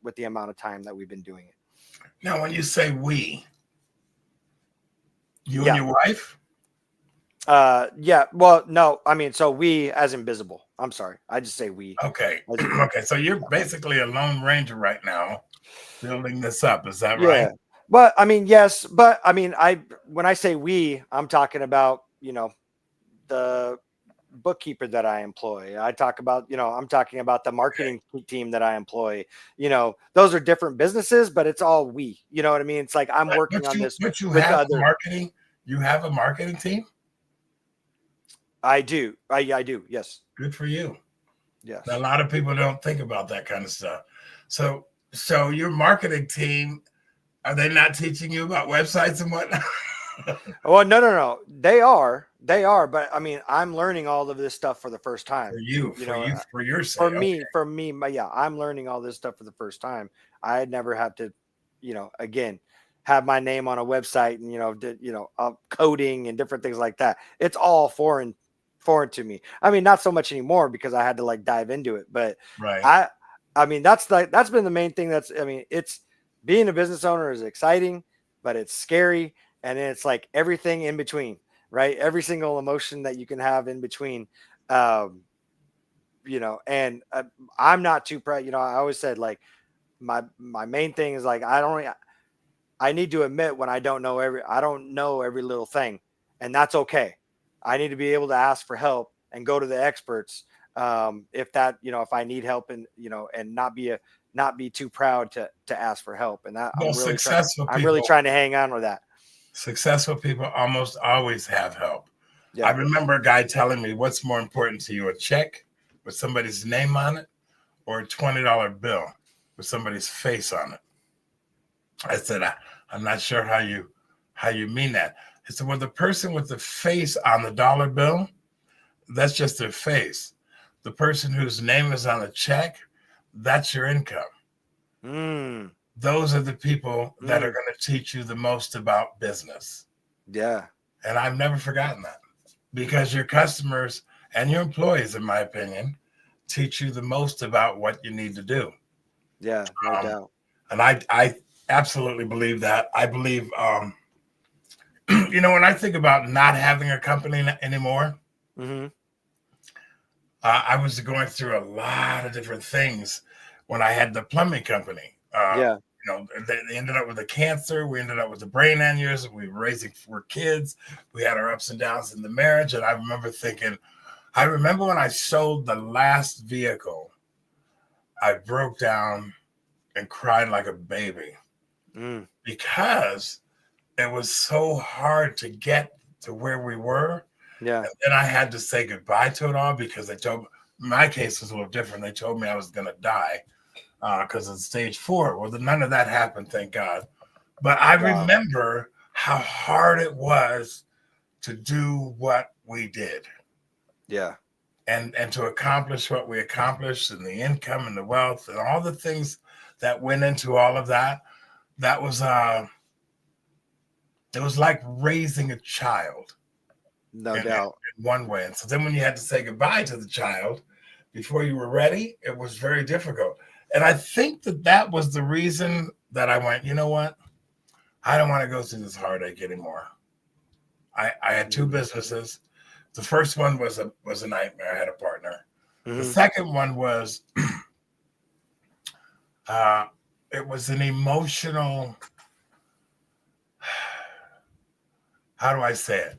with the amount of time that we've been doing it.
Now, when you say we, you and your wife?
Yeah. Well, no, I mean, so we as in Bizable. I'm sorry. I just say we.
Okay. Okay. So you're basically a lone ranger right now building this up. Is that right?
But I mean, yes, but I mean, when I say we, I'm talking about, the bookkeeper that I employ. I talk about, I'm talking about the marketing team that I employ. Those are different businesses, but it's all we. You know what I mean? It's like I'm working on this.
But you
with
have
other
marketing. You have a marketing team.
I do. I do. Yes.
Good for you.
Yes.
A lot of people don't think about that kind of stuff. So your marketing team, are they not teaching you about websites and whatnot?
Well, no. They are. But I mean, I'm learning all of this stuff for the first time.
For your sake.
For me, yeah, I'm learning all this stuff for the first time. I had never had to, again, have my name on a website and, coding and different things like that. It's all foreign to me. I mean, not so much anymore because I had to like dive into it, but
right.
I mean, that's been the main thing. It's being a business owner is exciting, but it's scary. And then it's like everything in between, right? Every single emotion that you can have in between, and I'm not too proud. I always said like my main thing is like, I need to admit when I don't know every little thing, and that's okay. I need to be able to ask for help and go to the experts. If I need help and not be too proud to ask for help. And that I'm really trying to hang on with that.
Successful people almost always have help. Yeah. I remember a guy telling me, what's more important to you, a check with somebody's name on it or a $20 bill with somebody's face on it? I said, I'm not sure how you mean that. He said, well, the person with the face on the dollar bill, that's just their face. The person whose name is on a check, that's your income. Those are the people that are going to teach you the most about business.
Yeah.
And I've never forgotten that, because your customers and your employees, in my opinion, teach you the most about what you need to do.
Yeah, no doubt.
And I absolutely believe that. I believe, when I think about not having a company anymore, I was going through a lot of different things when I had the plumbing company. They ended up with a cancer. We ended up with a brain aneurysm. We were raising 4 kids. We had our ups and downs in the marriage. And I remember when I sold the last vehicle, I broke down and cried like a baby because it was so hard to get to where we were.
Yeah.
And then I had to say goodbye to it all because my case was a little different. They told me I was going to die because of stage 4. Well, none of that happened, thank God. But I remember how hard it was to do what we did.
Yeah.
And to accomplish what we accomplished, and the income and the wealth and all the things that went into all of that. That was it was like raising a child.
No doubt.
In one way. And so then when you had to say goodbye to the child before you were ready, it was very difficult. And I think that was the reason that I went, you know what? I don't want to go through this heartache anymore. I had 2 businesses. The first one was a nightmare. I had a partner. The second one was it was an emotional, how do I say it?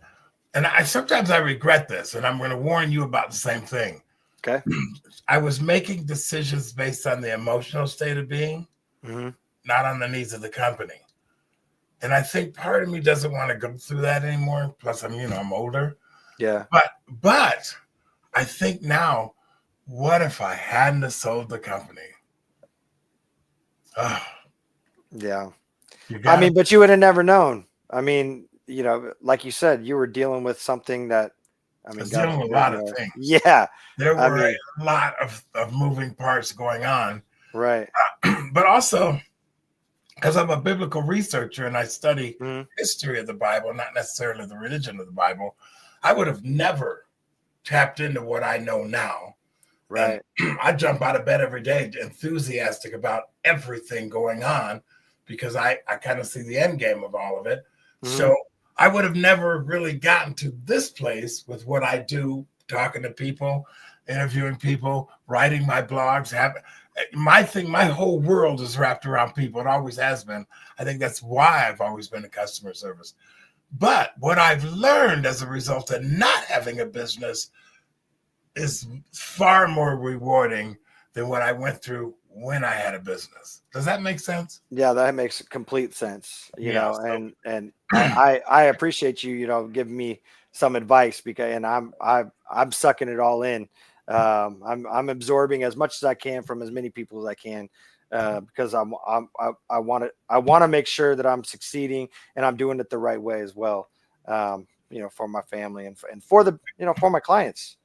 And sometimes I regret this, and I'm going to warn you about the same thing.
Okay.
I was making decisions based on the emotional state of being,
Mm-hmm.
not on the needs of the company. And I think part of me doesn't want to go through that anymore. Plus, I'm older.
Yeah.
But I think now, what if I hadn't have sold the company? Oh,
Yeah.
you
I
got
mean,
it.
but you would have never known. I mean, like you said, you were dealing with something that, I
I
mean,
was
God
dealing with a
forbid,
lot of things.
yeah.
There
I
were
mean,
a lot of moving parts going on,
right.
but also because I'm a biblical researcher and I study
Mm-hmm.
history of the Bible, not necessarily the religion of the Bible, I would have never tapped into what I know now. And
Right.
I jump out of bed every day enthusiastic about everything going on because I kind of see the end game of all of it.
Mm-hmm.
So I would have never really gotten to this place with what I do, talking to people, interviewing people, writing my blogs, my whole world is wrapped around people. It always has been. I think that's why I've always been in customer service. But what I've learned as a result of not having a business is far more rewarding than what I went through when I had a business. Does that make sense?
Yeah, that makes complete sense,
Yeah. So
and I appreciate you, giving me some advice because, and I'm sucking it all in. I'm absorbing as much as I can from as many people as I can, because I want to make sure that I'm succeeding and I'm doing it the right way as well. For my family and for the, for my clients,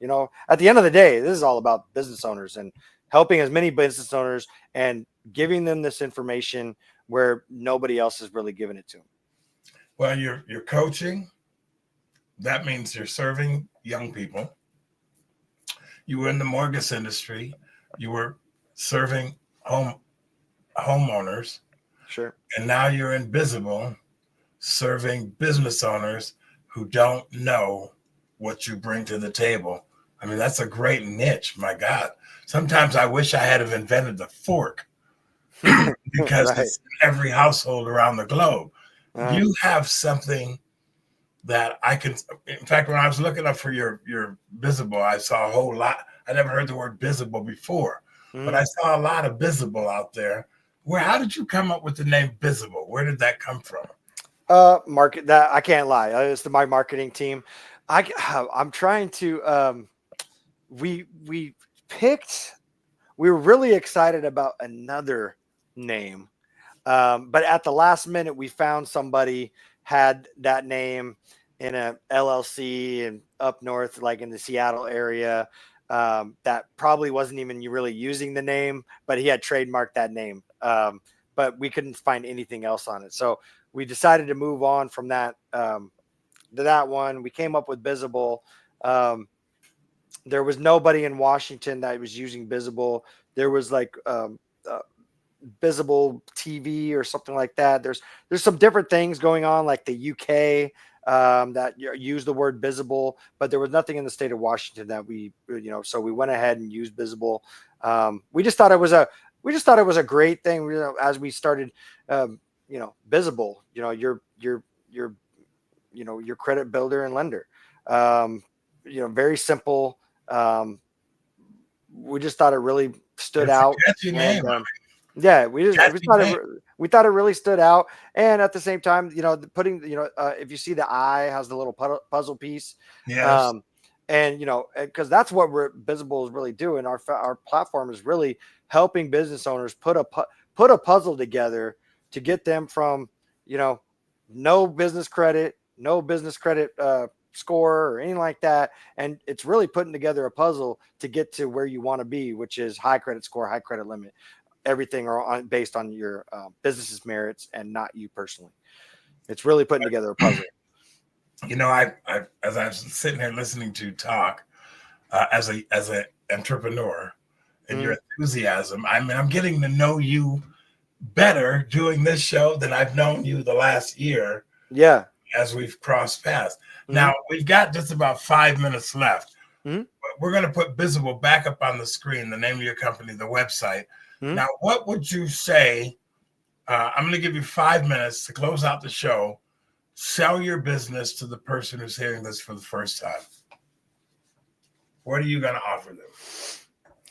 at the end of the day, this is all about business owners and helping as many business owners and giving them this information where nobody else is really giving it to them.
well, you're coaching. That means you're serving young people. You were in the mortgage industry. You were serving homeowners,
Sure.
and now you're in Bizable, serving business owners who don't know what you bring to the table. I mean, that's a great niche. My God. Sometimes I wish I had have invented the fork because
Right.
it's in every household around the globe.
Uh,
You have something that I can. In fact, when I was looking up for your Bizable, I saw a whole lot. I never heard the word Bizable before, but
mm,
I saw a lot of Bizable out there. How did you come up with the name Bizable? Where did that come from?
market that I can't lie. It's my marketing team. I'm trying to, we picked, we were really excited about another name. But at the last minute, we found somebody had that name in a LLC and up north, like in the Seattle area, that probably wasn't even really using the name, but he had trademarked that name. But we couldn't find anything else on it. So we decided to move on from that, to that one. We came up with Bizable. Um, there was nobody in Washington that was using Bizable. There was like, uh, Bizable TV or something like that. There's some different things going on, like the UK, that use the word Bizable, but there was nothing in the state of Washington that so we went ahead and used Bizable. We just thought it was a great thing, as we started, Bizable, your credit builder and lender. Very simple. We just thought it really stood
It's a
out,
catchy
and
name.
yeah, we
Catchy
thought
name.
we thought it really stood out, and at the same time, putting, if you see the eye has the little puzzle piece,
Yes.
um, and because that's what Visible is really doing. Our platform is really helping business owners put a puzzle together to get them from, no business credit, score or anything like that, and it's really putting together a puzzle to get to where you want to be, which is high credit score, high credit limit, everything are based on your business's merits and not you personally. It's really putting together a puzzle.
I as I was sitting here listening to you talk, as a entrepreneur and your
Mm,
enthusiasm, I mean, I'm getting to know you better doing this show than I've known you the last year
yeah.
as we've crossed paths.
Mm,
Now we've got just about 5 minutes left.
mm,
We're going to put Bizable back up on the screen, the name of your company, the website.
mm.
Now, what would you say? I'm going to give you 5 minutes to close out the show. Sell your business to the person who's hearing this for the first time. What are you going to offer them?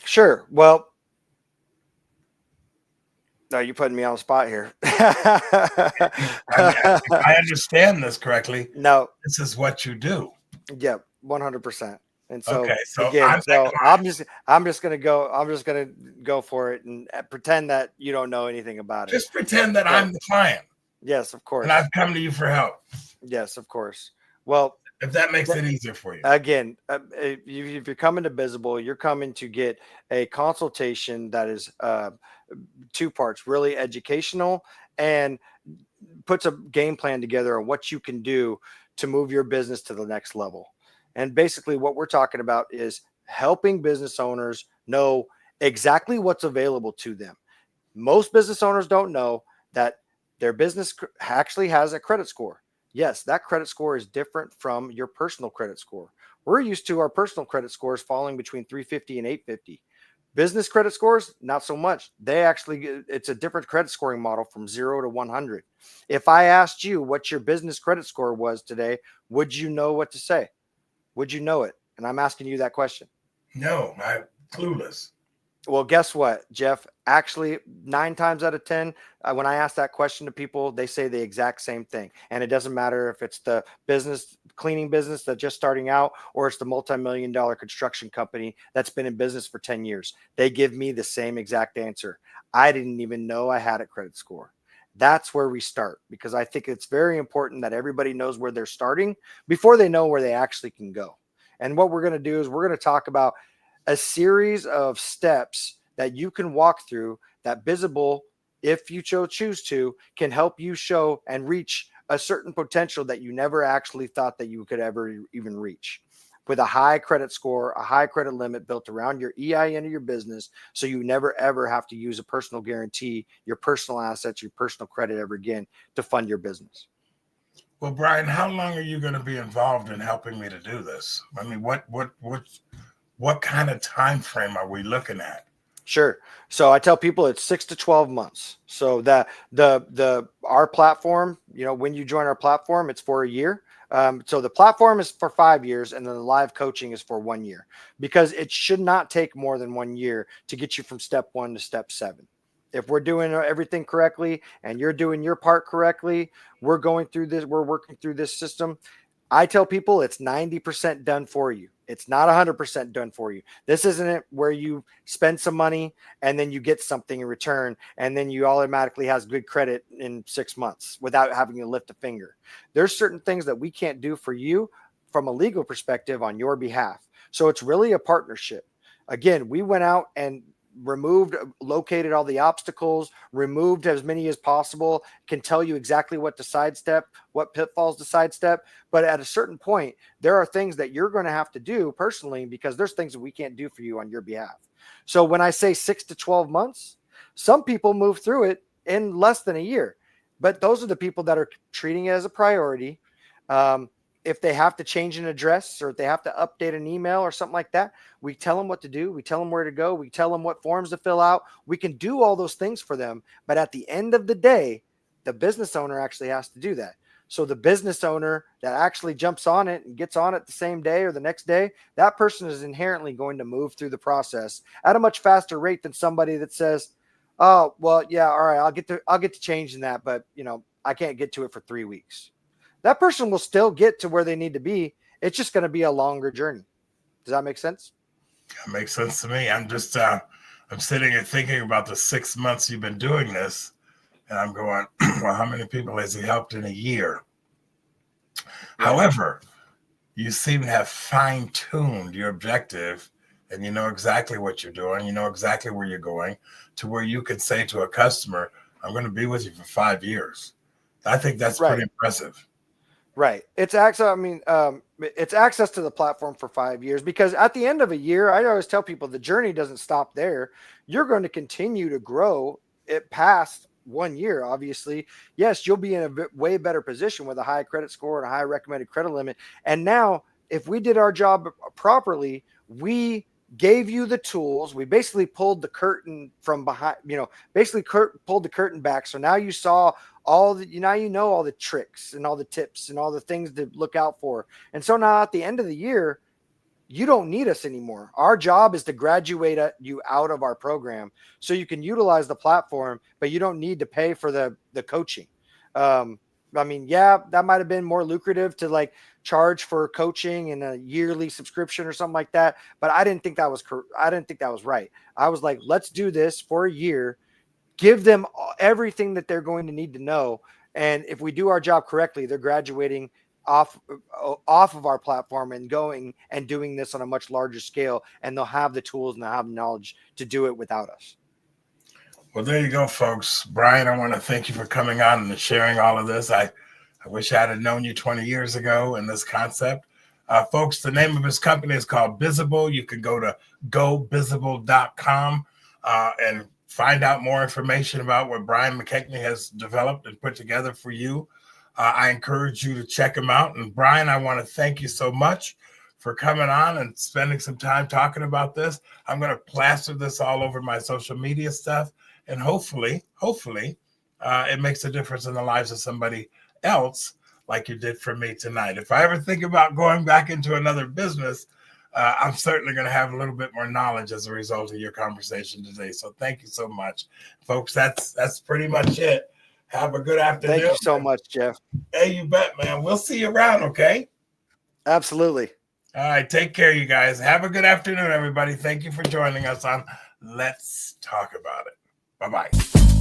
Sure. Well, no, you're putting me on the spot here.
If I understand this correctly,
No.
this is what you do.
Yeah, 100%. And so
Okay, so
again,
I'm
so
that
I'm just gonna go for it and pretend that you don't know anything about it.
Just pretend that
So,
I'm the client.
Yes, of course.
And I've come to you for help.
Yes, of course. Well,
if that makes it easier for you.
Again, if you're coming to Bizable, you're coming to get a consultation that is two parts, really educational, and puts a game plan together on what you can do to move your business to the next level. And basically what we're talking about is helping business owners know exactly what's available to them. Most business owners don't know that their business actually has a credit score. Yes, that credit score is different from your personal credit score. We're used to our personal credit scores falling between 350 and 850. Business credit scores, not so much. It's a different credit scoring model from 0 to 100. If I asked you what your business credit score was today, would you know what to say? Would you know it? And I'm asking you that question.
No, I'm clueless.
Well, guess what, Jeff? Actually, 9 times out of 10, when I ask that question to people, they say the exact same thing. And it doesn't matter if it's the cleaning business that's just starting out, or it's the multi-million-dollar construction company that's been in business for 10 years. They give me the same exact answer. I didn't even know I had a credit score. That's where we start, because I think it's very important that everybody knows where they're starting before they know where they actually can go. And what we're going to do is we're going to talk about a series of steps that you can walk through that Bizable, if you choose to, can help you show and reach a certain potential that you never actually thought that you could ever even reach, with a high credit score, a high credit limit built around your EIN of your business, so you never ever have to use a personal guarantee, your personal assets, your personal credit ever again to fund your business.
Well, Brian, how long are you going to be involved in helping me to do this? I mean, what kind of time frame are we looking at?
Sure. So I tell people it's 6 to 12 months. So that our platform, when you join our platform, it's for a year. So the platform is for 5 years, and then the live coaching is for 1 year, because it should not take more than 1 year to get you from step 1 to step 7. If we're doing everything correctly and you're doing your part correctly, we're working through this system. I tell people it's 90% done for you. It's not 100% done for you. This isn't it where you spend some money and then you get something in return, and then you automatically has good credit in 6 months without having to lift a finger. There's certain things that we can't do for you from a legal perspective on your behalf. So it's really a partnership. Again, we went out and located all the obstacles, removed as many as possible, can tell you exactly what to sidestep, what pitfalls to sidestep. But at a certain point, there are things that you're going to have to do personally, because there's things that we can't do for you on your behalf. So when I say 6 to 12 months, some people move through it in less than a year, but those are the people that are treating it as a priority. If they have to change an address, or if they have to update an email or something like that, we tell them what to do. We tell them where to go. We tell them what forms to fill out. We can do all those things for them. But at the end of the day, the business owner actually has to do that. So the business owner that actually jumps on it and gets on it the same day or the next day, that person is inherently going to move through the process at a much faster rate than somebody that says, oh, well, yeah, all right, I'll get to changing that, but I can't get to it for 3 weeks. That person will still get to where they need to be. It's just going to be a longer journey. Does that make sense?
That makes sense to me. I'm just, I'm sitting here thinking about the 6 months you've been doing this, and I'm going, well, how many people has he helped in a year? Yeah. However, you seem to have fine-tuned your objective, and you know exactly what you're doing. You know exactly where you're going, to where you could say to a customer, I'm going to be with you for 5 years. I think that's pretty impressive.
Right. It's access. I mean, it's access to the platform for 5 years, because at the end of a year, I always tell people the journey doesn't stop there. You're going to continue to grow it past 1 year. Obviously, yes, you'll be in a way better position with a high credit score and a high recommended credit limit. And now, if we did our job properly, we gave you the tools. We basically pulled the curtain from behind, pulled the curtain back. So now you saw all the tricks and all the tips and all the things to look out for. And so now at the end of the year, you don't need us anymore. Our job is to graduate you out of our program so you can utilize the platform, but you don't need to pay for the coaching. I mean, yeah, that might have been more lucrative to like charge for coaching and a yearly subscription or something like that. But I didn't think that was I didn't think that was right. I was like, let's do this for a year, give them everything that they're going to need to know. And if we do our job correctly, they're graduating off of our platform and going and doing this on a much larger scale. And they'll have the tools and they'll have the knowledge to do it without us.
Well, there you go, folks. Brian, I want to thank you for coming on and sharing all of this. I wish I had known you 20 years ago in this concept. Folks, the name of his company is called Bizable. You can go to gobizable.com and find out more information about what Brian McKechnie has developed and put together for you. I encourage you to check him out. And Brian, I want to thank you so much for coming on and spending some time talking about this. I'm going to plaster this all over my social media stuff. And hopefully, it makes a difference in the lives of somebody else like you did for me tonight. If I ever think about going back into another business, I'm certainly going to have a little bit more knowledge as a result of your conversation today. So thank you so much, folks. That's pretty much it. Have a good afternoon.
Thank you so much, Jeff.
Hey, you bet, man. We'll see you around, okay?
Absolutely.
All right. Take care, you guys. Have a good afternoon, everybody. Thank you for joining us on Let's Talk About It. Bye-bye.